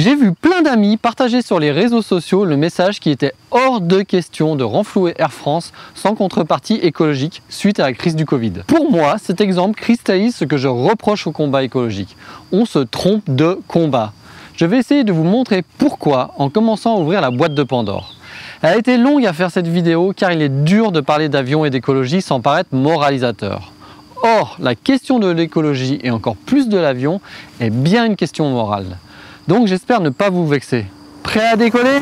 J'ai vu plein d'amis partager sur les réseaux sociaux le message qui était hors de question de renflouer Air France sans contrepartie écologique suite à la crise du Covid. Pour moi, cet exemple cristallise ce que je reproche au combat écologique. On se trompe de combat. Je vais essayer de vous montrer pourquoi en commençant à ouvrir la boîte de Pandore. Elle a été longue à faire cette vidéo car il est dur de parler d'avion et d'écologie sans paraître moralisateur. Or, la question de l'écologie et encore plus de l'avion est bien une question morale. Donc j'espère ne pas vous vexer. Prêt à décoller ?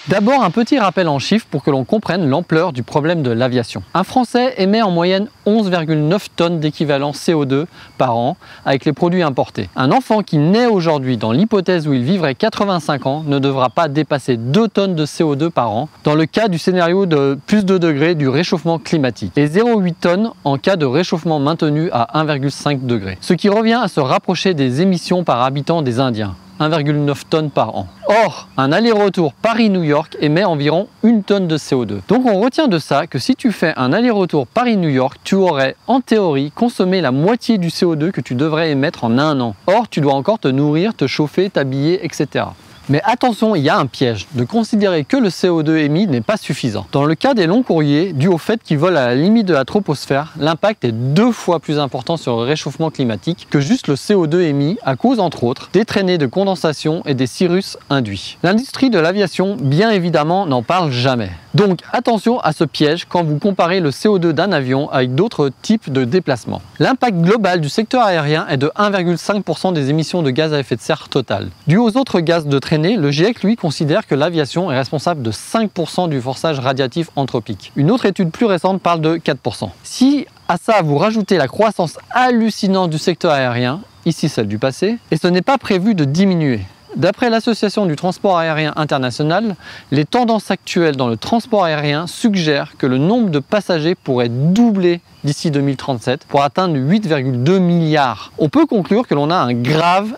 D'abord, un petit rappel en chiffres pour que l'on comprenne l'ampleur du problème de l'aviation. Un Français émet en moyenne 11,9 tonnes d'équivalent CO2 par an avec les produits importés. Un enfant qui naît aujourd'hui dans l'hypothèse où il vivrait 85 ans ne devra pas dépasser 2 tonnes de CO2 par an dans le cas du scénario de plus 2 degrés du réchauffement climatique et 0,8 tonnes en cas de réchauffement maintenu à 1,5 degré. Ce qui revient à se rapprocher des émissions par habitant des Indiens. 1,9 tonnes par an. Or, un aller-retour Paris-New York émet environ 1 tonne de CO2. Donc on retient de ça que si tu fais un aller-retour Paris-New York, tu aurais en théorie consommé la moitié du CO2 que tu devrais émettre en un an. Or, tu dois encore te nourrir, te chauffer, t'habiller, etc. Mais attention, il y a un piège, de considérer que le CO2 émis n'est pas suffisant. Dans le cas des longs courriers, dû au fait qu'ils volent à la limite de la troposphère, l'impact est 2 fois plus important sur le réchauffement climatique que juste le CO2 émis à cause, entre autres, des traînées de condensation et des cirrus induits. L'industrie de l'aviation, bien évidemment, n'en parle jamais. Donc attention à ce piège quand vous comparez le CO2 d'un avion avec d'autres types de déplacements. L'impact global du secteur aérien est de 1,5% des émissions de gaz à effet de serre totales. Dû aux autres gaz de traînée, le GIEC, lui, considère que l'aviation est responsable de 5% du forçage radiatif anthropique. Une autre étude plus récente parle de 4%. Si à ça vous rajoutez la croissance hallucinante du secteur aérien, ici celle du passé, et ce n'est pas prévu de diminuer. D'après l'Association du transport aérien international, les tendances actuelles dans le transport aérien suggèrent que le nombre de passagers pourrait doubler d'ici 2037 pour atteindre 8,2 milliards. On peut conclure que l'on a un grave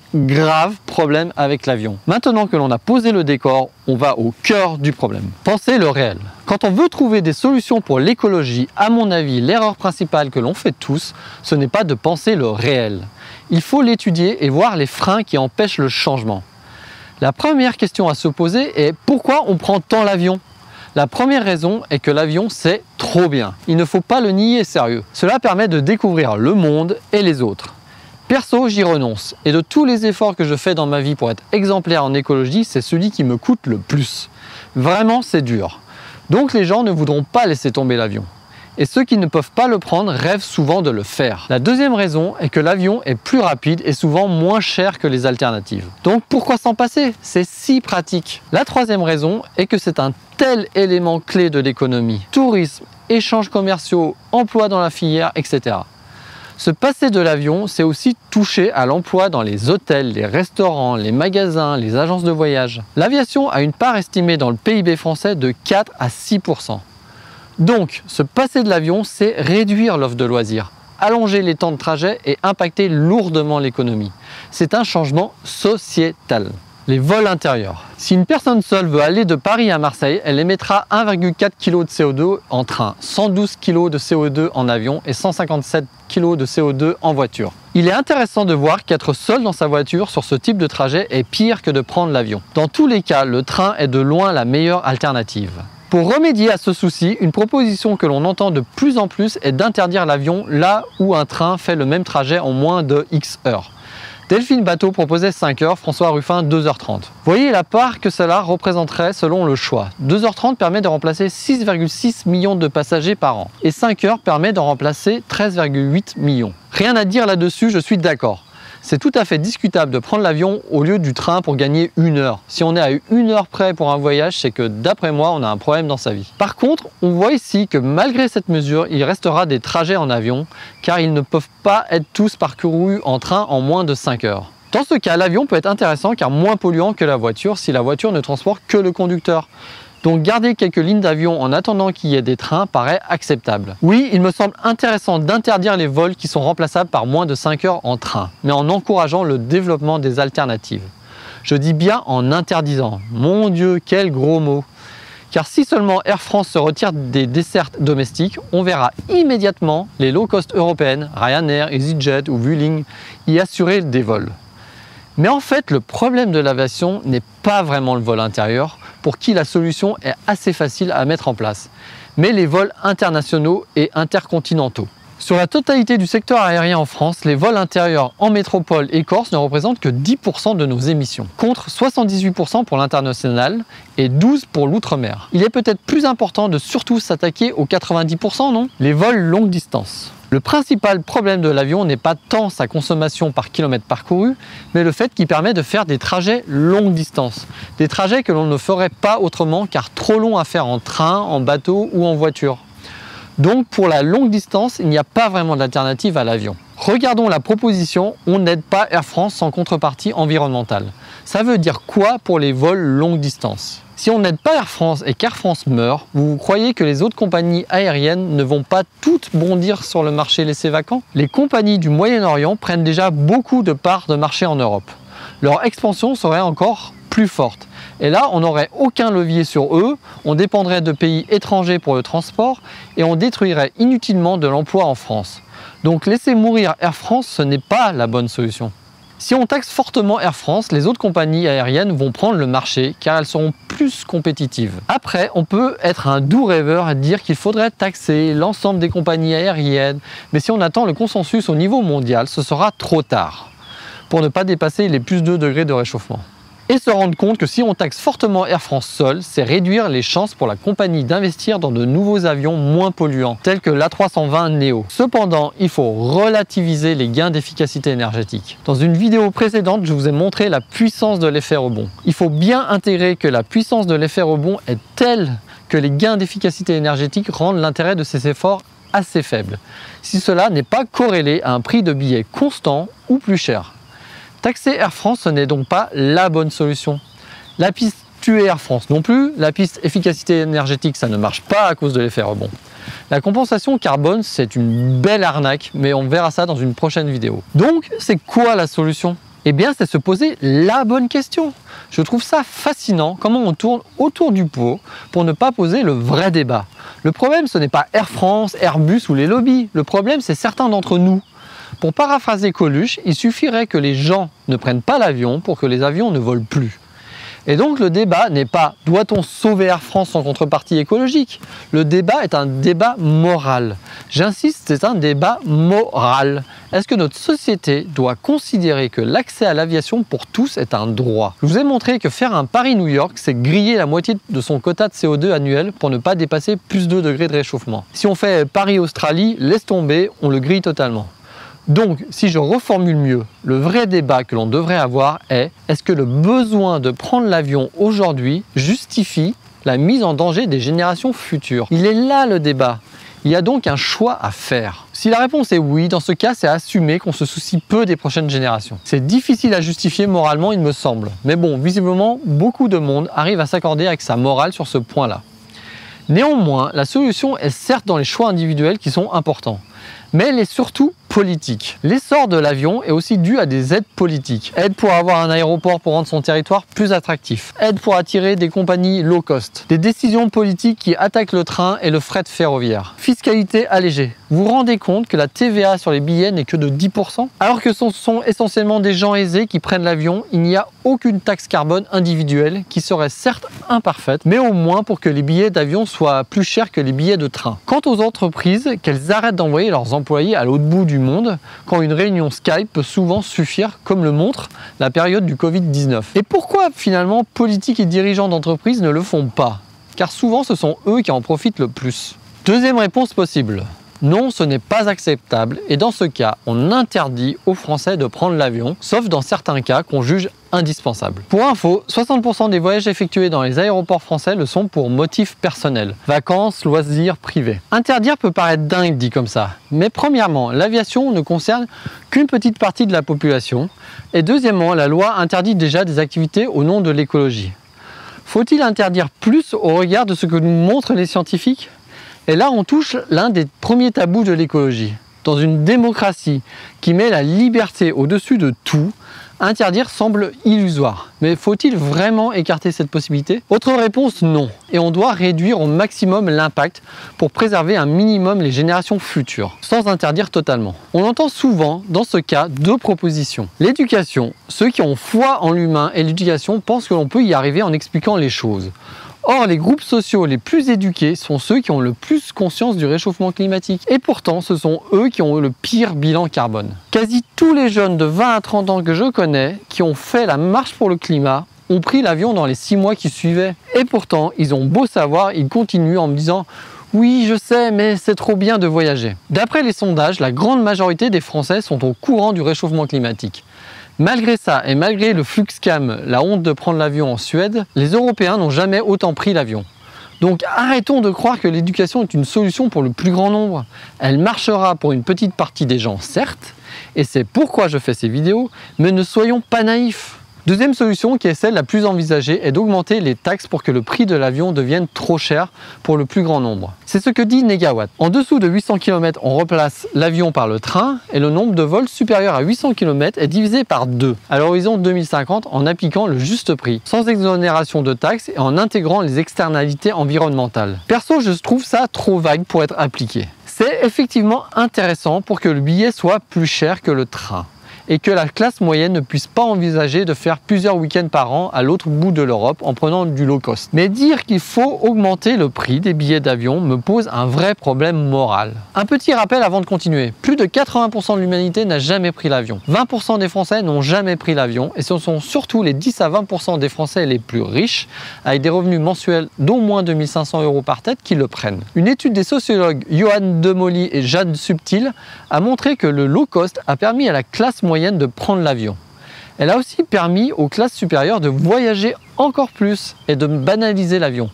problème avec l'avion. Maintenant que l'on a posé le décor, on va au cœur du problème. Pensez le réel. Quand on veut trouver des solutions pour l'écologie, à mon avis, l'erreur principale que l'on fait tous, ce n'est pas de penser le réel. Il faut l'étudier et voir les freins qui empêchent le changement. La première question à se poser est pourquoi on prend tant l'avion ? La première raison est que l'avion c'est trop bien. Il ne faut pas le nier sérieux. Cela permet de découvrir le monde et les autres. Perso, j'y renonce. Et de tous les efforts que je fais dans ma vie pour être exemplaire en écologie, c'est celui qui me coûte le plus. Vraiment, c'est dur. Donc les gens ne voudront pas laisser tomber l'avion. Et ceux qui ne peuvent pas le prendre rêvent souvent de le faire. La deuxième raison est que l'avion est plus rapide et souvent moins cher que les alternatives. Donc pourquoi s'en passer? C'est si pratique. La troisième raison est que c'est un tel élément clé de l'économie. Tourisme, échanges commerciaux, emploi dans la filière, etc. Se passer de l'avion, c'est aussi toucher à l'emploi dans les hôtels, les restaurants, les magasins, les agences de voyage. L'aviation a une part estimée dans le PIB français de 4 à 6%. Donc, se passer de l'avion, c'est réduire l'offre de loisirs, allonger les temps de trajet et impacter lourdement l'économie. C'est un changement sociétal. Les vols intérieurs. Si une personne seule veut aller de Paris à Marseille, elle émettra 1,4 kg de CO2 en train, 112 kg de CO2 en avion et 157 kg de CO2 en voiture. Il est intéressant de voir qu'être seul dans sa voiture sur ce type de trajet est pire que de prendre l'avion. Dans tous les cas, le train est de loin la meilleure alternative. Pour remédier à ce souci, une proposition que l'on entend de plus en plus est d'interdire l'avion là où un train fait le même trajet en moins de X heures. Delphine Bateau proposait 5 heures, François Ruffin 2h30. Voyez la part que cela représenterait selon le choix. 2h30 permet de remplacer 6,6 millions de passagers par an et 5 heures permet d'en remplacer 13,8 millions. Rien à dire là-dessus, je suis d'accord. C'est tout à fait discutable de prendre l'avion au lieu du train pour gagner 1 heure. Si on est à 1 heure près pour un voyage, c'est que d'après moi, on a un problème dans sa vie. Par contre, on voit ici que malgré cette mesure, il restera des trajets en avion, car ils ne peuvent pas être tous parcourus en train en moins de 5 heures. Dans ce cas, l'avion peut être intéressant car moins polluant que la voiture si la voiture ne transporte que le conducteur. Donc garder quelques lignes d'avion en attendant qu'il y ait des trains paraît acceptable. Oui, il me semble intéressant d'interdire les vols qui sont remplaçables par moins de 5 heures en train, mais en encourageant le développement des alternatives. Je dis bien en interdisant. Mon Dieu, quel gros mot! Car si seulement Air France se retire des dessertes domestiques, on verra immédiatement les low-cost européennes, Ryanair, EasyJet ou Vueling, y assurer des vols. Mais en fait, le problème de l'aviation n'est pas vraiment le vol intérieur, pour qui la solution est assez facile à mettre en place, mais les vols internationaux et intercontinentaux. Sur la totalité du secteur aérien en France, les vols intérieurs en métropole et Corse ne représentent que 10% de nos émissions, contre 78% pour l'international et 12% pour l'outre-mer. Il est peut-être plus important de surtout s'attaquer aux 90%, non? Les vols longue distance. Le principal problème de l'avion n'est pas tant sa consommation par kilomètre parcouru, mais le fait qu'il permet de faire des trajets longue distance. Des trajets que l'on ne ferait pas autrement car trop longs à faire en train, en bateau ou en voiture. Donc pour la longue distance, il n'y a pas vraiment d'alternative à l'avion. Regardons la proposition « On n'aide pas Air France sans contrepartie environnementale ». Ça veut dire quoi pour les vols longue distance? Si on n'aide pas Air France et qu'Air France meurt, vous croyez que les autres compagnies aériennes ne vont pas toutes bondir sur le marché laissé vacant? Les compagnies du Moyen-Orient prennent déjà beaucoup de parts de marché en Europe. Leur expansion serait encore plus forte. Et là, on n'aurait aucun levier sur eux, on dépendrait de pays étrangers pour le transport et on détruirait inutilement de l'emploi en France. Donc laisser mourir Air France, ce n'est pas la bonne solution. Si on taxe fortement Air France, les autres compagnies aériennes vont prendre le marché car elles seront plus compétitives. Après, on peut être un doux rêveur et dire qu'il faudrait taxer l'ensemble des compagnies aériennes, mais si on attend le consensus au niveau mondial, ce sera trop tard pour ne pas dépasser les plus 2 degrés de réchauffement. Et se rendre compte que si on taxe fortement Air France seul, c'est réduire les chances pour la compagnie d'investir dans de nouveaux avions moins polluants, tels que l'A320 Neo. Cependant, il faut relativiser les gains d'efficacité énergétique. Dans une vidéo précédente, je vous ai montré la puissance de l'effet rebond. Il faut bien intégrer que la puissance de l'effet rebond est telle que les gains d'efficacité énergétique rendent l'intérêt de ces efforts assez faible, si cela n'est pas corrélé à un prix de billet constant ou plus cher. Taxer Air France, ce n'est donc pas la bonne solution. La piste tuer Air France non plus, la piste efficacité énergétique, ça ne marche pas à cause de l'effet rebond. La compensation carbone, c'est une belle arnaque, mais on verra ça dans une prochaine vidéo. Donc, c'est quoi la solution? Eh bien, c'est se poser la bonne question. Je trouve ça fascinant comment on tourne autour du pot pour ne pas poser le vrai débat. Le problème, ce n'est pas Air France, Airbus ou les lobbies. Le problème, c'est certains d'entre nous. Pour paraphraser Coluche, il suffirait que les gens ne prennent pas l'avion pour que les avions ne volent plus. Et donc le débat n'est pas « doit-on sauver Air France sans contrepartie écologique ?» Le débat est un débat moral. J'insiste, c'est un débat moral. Est-ce que notre société doit considérer que l'accès à l'aviation pour tous est un droit? Je vous ai montré que faire un Paris-New York, c'est griller la moitié de son quota de CO2 annuel pour ne pas dépasser plus 2 degrés de réchauffement. Si on fait Paris-Australie, laisse tomber, on le grille totalement. Donc, si je reformule mieux, le vrai débat que l'on devrait avoir est: est-ce que le besoin de prendre l'avion aujourd'hui justifie la mise en danger des générations futures? Il est là le débat. Il y a donc un choix à faire. Si la réponse est oui, dans ce cas, c'est assumer qu'on se soucie peu des prochaines générations. C'est difficile à justifier moralement, il me semble. Mais bon, visiblement, beaucoup de monde arrive à s'accorder avec sa morale sur ce point-là. Néanmoins, la solution est certes dans les choix individuels qui sont importants, mais elle est surtout politique. L'essor de l'avion est aussi dû à des aides politiques. Aide pour avoir un aéroport pour rendre son territoire plus attractif. Aide pour attirer des compagnies low cost. Des décisions politiques qui attaquent le train et le fret ferroviaire. Fiscalité allégée. Vous vous rendez compte que la TVA sur les billets n'est que de 10%? Alors que ce sont essentiellement des gens aisés qui prennent l'avion, il n'y a aucune taxe carbone individuelle qui serait certes imparfaite, mais au moins pour que les billets d'avion soient plus chers que les billets de train. Quant aux entreprises, qu'elles arrêtent d'envoyer leurs employés à l'autre bout du monde, quand une réunion Skype peut souvent suffire, comme le montre la période du Covid-19. Et pourquoi finalement politiques et dirigeants d'entreprises ne le font pas? Car souvent ce sont eux qui en profitent le plus. Deuxième réponse possible. Non, ce n'est pas acceptable et dans ce cas, on interdit aux Français de prendre l'avion, sauf dans certains cas qu'on juge indispensables. Pour info, 60% des voyages effectués dans les aéroports français le sont pour motifs personnels, vacances, loisirs, privés. Interdire peut paraître dingue dit comme ça, mais premièrement, l'aviation ne concerne qu'une petite partie de la population et deuxièmement, la loi interdit déjà des activités au nom de l'écologie. Faut-il interdire plus au regard de ce que nous montrent les scientifiques? Et là, on touche l'un des premiers tabous de l'écologie. Dans une démocratie qui met la liberté au-dessus de tout, Interdire semble illusoire, mais faut-il vraiment écarter cette possibilité? Autre réponse, non. Et on doit réduire au maximum l'impact pour préserver un minimum les générations futures, sans interdire totalement. On entend souvent, dans ce cas, deux propositions. L'éducation, ceux qui ont foi en l'humain et l'éducation pensent que l'on peut y arriver en expliquant les choses. Or, les groupes sociaux les plus éduqués sont ceux qui ont le plus conscience du réchauffement climatique. Et pourtant, ce sont eux qui ont le pire bilan carbone. Quasi tous les jeunes de 20 à 30 ans que je connais, qui ont fait la marche pour le climat, ont pris l'avion dans les 6 mois qui suivaient. Et pourtant, ils ont beau savoir, ils continuent en me disant « Oui, je sais, mais c'est trop bien de voyager ». D'après les sondages, la grande majorité des Français sont au courant du réchauffement climatique. Malgré ça, et malgré le Fluxcam, la honte de prendre l'avion en Suède, les Européens n'ont jamais autant pris l'avion. Donc arrêtons de croire que l'éducation est une solution pour le plus grand nombre. Elle marchera pour une petite partie des gens, certes, et c'est pourquoi je fais ces vidéos, mais ne soyons pas naïfs. Deuxième solution, qui est celle la plus envisagée, est d'augmenter les taxes pour que le prix de l'avion devienne trop cher pour le plus grand nombre. C'est ce que dit Negawatt. En dessous de 800 km, on replace l'avion par le train et le nombre de vols supérieur à 800 km est divisé par 2 à l'horizon 2050 en appliquant le juste prix, sans exonération de taxes et en intégrant les externalités environnementales. Perso, je trouve ça trop vague pour être appliqué. C'est effectivement intéressant pour que le billet soit plus cher que le train et que la classe moyenne ne puisse pas envisager de faire plusieurs week-ends par an à l'autre bout de l'Europe en prenant du low cost. Mais dire qu'il faut augmenter le prix des billets d'avion me pose un vrai problème moral. Un petit rappel avant de continuer. Plus de 80% de l'humanité n'a jamais pris l'avion. 20% des Français n'ont jamais pris l'avion et ce sont surtout les 10 à 20% des Français les plus riches avec des revenus mensuels d'au moins 2500 € par tête qui le prennent. Une étude des sociologues Johan Demolly et Jeanne Subtil a montré que le low cost a permis à la classe moyenne de prendre l'avion. Elle a aussi permis aux classes supérieures de voyager encore plus et de banaliser l'avion.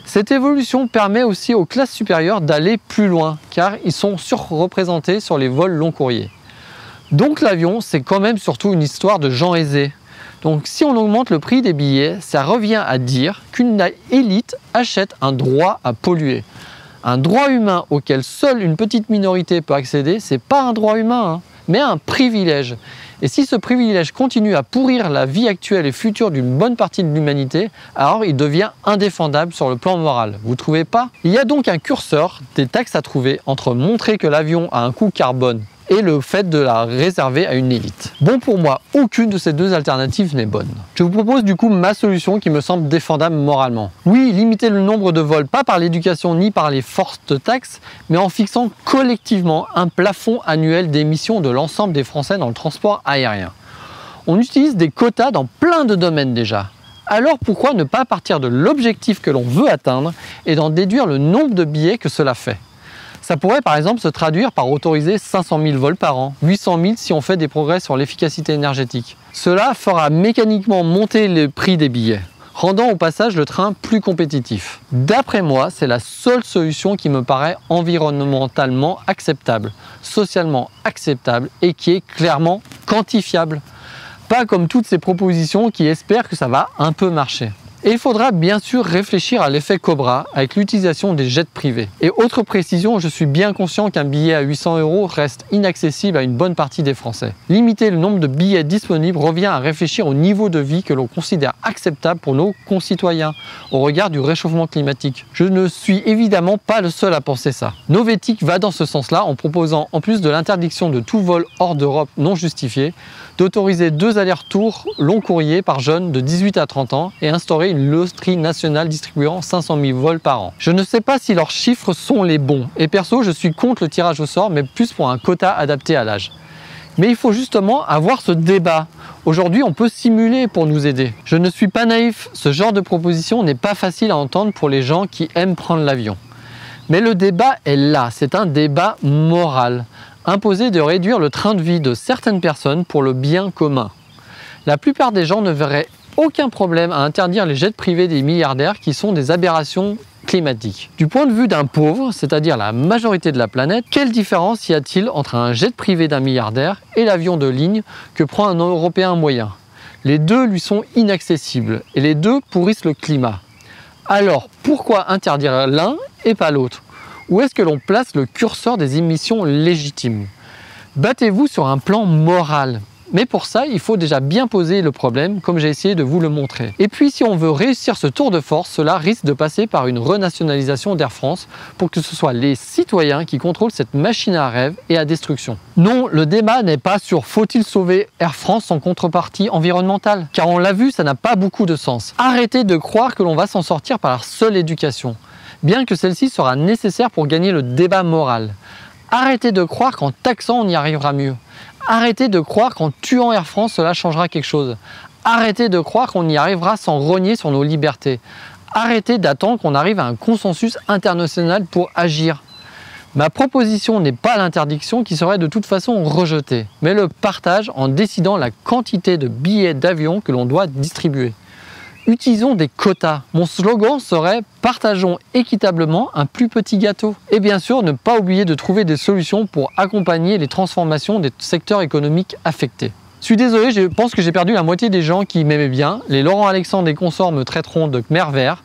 Cette évolution permet aussi aux classes supérieures d'aller plus loin car ils sont surreprésentés sur les vols long courriers. Donc l'avion, c'est quand même surtout une histoire de gens aisés. Donc si on augmente le prix des billets, ça revient à dire qu'une élite achète un droit à polluer. Un droit humain auquel seule une petite minorité peut accéder, c'est pas un droit humain, mais un privilège. Et si ce privilège continue à pourrir la vie actuelle et future d'une bonne partie de l'humanité, alors il devient indéfendable sur le plan moral. Vous trouvez pas? Il y a donc un curseur des taxes à trouver entre montrer que l'avion a un coût carbone et le fait de la réserver à une élite. Bon, pour moi, aucune de ces deux alternatives n'est bonne. Je vous propose du coup ma solution qui me semble défendable moralement. Oui, limiter le nombre de vols, pas par l'éducation ni par les fortes taxes, mais en fixant collectivement un plafond annuel d'émissions de l'ensemble des Français dans le transport aérien. On utilise des quotas dans plein de domaines déjà. Alors pourquoi ne pas partir de l'objectif que l'on veut atteindre et d'en déduire le nombre de billets que cela fait? Ça pourrait par exemple se traduire par autoriser 500 000 vols par an, 800 000 si on fait des progrès sur l'efficacité énergétique. Cela fera mécaniquement monter le prix des billets, rendant au passage le train plus compétitif. D'après moi, c'est la seule solution qui me paraît environnementalement acceptable, socialement acceptable et qui est clairement quantifiable. Pas comme toutes ces propositions qui espèrent que ça va un peu marcher. Et il faudra bien sûr réfléchir à l'effet Cobra avec l'utilisation des jets privés. Et autre précision, je suis bien conscient qu'un billet à 800 € reste inaccessible à une bonne partie des Français. Limiter le nombre de billets disponibles revient à réfléchir au niveau de vie que l'on considère acceptable pour nos concitoyens au regard du réchauffement climatique. Je ne suis évidemment pas le seul à penser ça. Novetic va dans ce sens-là en proposant, en plus de l'interdiction de tout vol hors d'Europe non justifié, d'autoriser 2 allers-retours long courrier par jeune de 18 à 30 ans et instaurer une loterie nationale distribuant 500 000 vols par an. Je ne sais pas si leurs chiffres sont les bons et perso je suis contre le tirage au sort mais plus pour un quota adapté à l'âge. Mais il faut justement avoir ce débat. Aujourd'hui on peut simuler pour nous aider. Je ne suis pas naïf, ce genre de proposition n'est pas facile à entendre pour les gens qui aiment prendre l'avion. Mais le débat est là, c'est un débat moral. Imposer de réduire le train de vie de certaines personnes pour le bien commun. La plupart des gens ne verraient aucun problème à interdire les jets privés des milliardaires qui sont des aberrations climatiques. Du point de vue d'un pauvre, c'est-à-dire la majorité de la planète, quelle différence y a-t-il entre un jet privé d'un milliardaire et l'avion de ligne que prend un Européen moyen? Les deux lui sont inaccessibles et les deux pourrissent le climat. Alors pourquoi interdire l'un et pas l'autre? Où est-ce que l'on place le curseur des émissions légitimes? Battez-vous sur un plan moral. Mais pour ça, il faut déjà bien poser le problème, comme j'ai essayé de vous le montrer. Et puis, si on veut réussir ce tour de force, cela risque de passer par une renationalisation d'Air France pour que ce soit les citoyens qui contrôlent cette machine à rêve et à destruction. Non, le débat n'est pas sur faut-il sauver Air France sans contrepartie environnementale, car on l'a vu, ça n'a pas beaucoup de sens. Arrêtez de croire que l'on va s'en sortir par la seule éducation, bien que celle-ci sera nécessaire pour gagner le débat moral. Arrêtez de croire qu'en taxant on y arrivera mieux. Arrêtez de croire qu'en tuant Air France cela changera quelque chose. Arrêtez de croire qu'on y arrivera sans rogner sur nos libertés. Arrêtez d'attendre qu'on arrive à un consensus international pour agir. Ma proposition n'est pas l'interdiction qui serait de toute façon rejetée, mais le partage en décidant la quantité de billets d'avion que l'on doit distribuer. Utilisons des quotas. Mon slogan serait « Partageons équitablement un plus petit gâteau ». Et bien sûr, ne pas oublier de trouver des solutions pour accompagner les transformations des secteurs économiques affectés. Je suis désolé, je pense que j'ai perdu la moitié des gens qui m'aimaient bien. Les Laurent Alexandre et consorts me traiteront de Khmer vert.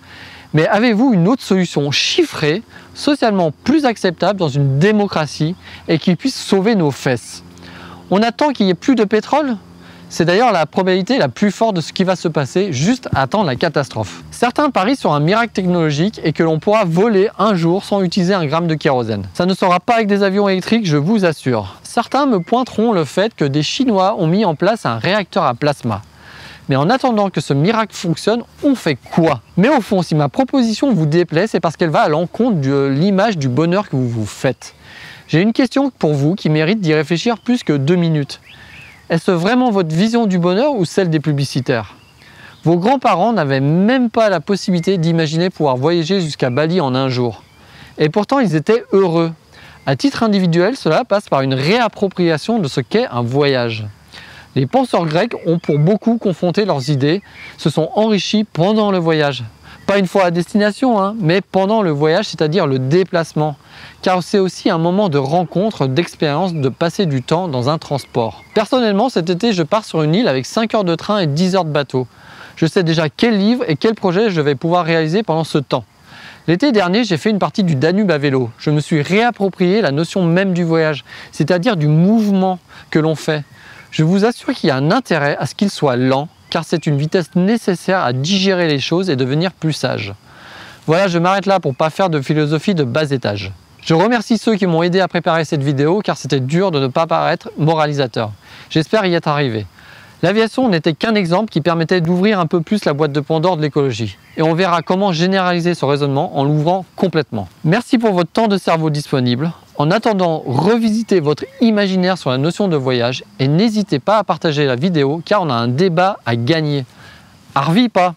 Mais avez-vous une autre solution chiffrée, socialement plus acceptable dans une démocratie et qui puisse sauver nos fesses? On attend qu'il n'y ait plus de pétrole? C'est d'ailleurs la probabilité la plus forte de ce qui va se passer, juste à attendre la catastrophe. Certains parient sur un miracle technologique et que l'on pourra voler un jour sans utiliser un gramme de kérosène. Ça ne sera pas avec des avions électriques, je vous assure. Certains me pointeront le fait que des Chinois ont mis en place un réacteur à plasma. Mais en attendant que ce miracle fonctionne, on fait quoi? Mais au fond, si ma proposition vous déplaît, c'est parce qu'elle va à l'encontre de l'image du bonheur que vous vous faites. J'ai une question pour vous qui mérite d'y réfléchir plus que 2 minutes. Est-ce vraiment votre vision du bonheur ou celle des publicitaires? Vos grands-parents n'avaient même pas la possibilité d'imaginer pouvoir voyager jusqu'à Bali en un jour. Et pourtant, ils étaient heureux. À titre individuel, cela passe par une réappropriation de ce qu'est un voyage. Les penseurs grecs ont pour beaucoup confronté leurs idées, se sont enrichis pendant le voyage. Pas une fois à destination, mais pendant le voyage, c'est-à-dire le déplacement. Car c'est aussi un moment de rencontre, d'expérience, de passer du temps dans un transport. Personnellement, cet été, je pars sur une île avec 5 heures de train et 10 heures de bateau. Je sais déjà quel livre et quel projet je vais pouvoir réaliser pendant ce temps. L'été dernier, j'ai fait une partie du Danube à vélo. Je me suis réapproprié la notion même du voyage, c'est-à-dire du mouvement que l'on fait. Je vous assure qu'il y a un intérêt à ce qu'il soit lent, car c'est une vitesse nécessaire à digérer les choses et devenir plus sage. Voilà, je m'arrête là pour ne pas faire de philosophie de bas étage. Je remercie ceux qui m'ont aidé à préparer cette vidéo, car c'était dur de ne pas paraître moralisateur. J'espère y être arrivé. L'aviation n'était qu'un exemple qui permettait d'ouvrir un peu plus la boîte de Pandore de l'écologie. Et on verra comment généraliser ce raisonnement en l'ouvrant complètement. Merci pour votre temps de cerveau disponible. En attendant, revisitez votre imaginaire sur la notion de voyage et n'hésitez pas à partager la vidéo car on a un débat à gagner. Arvi pas!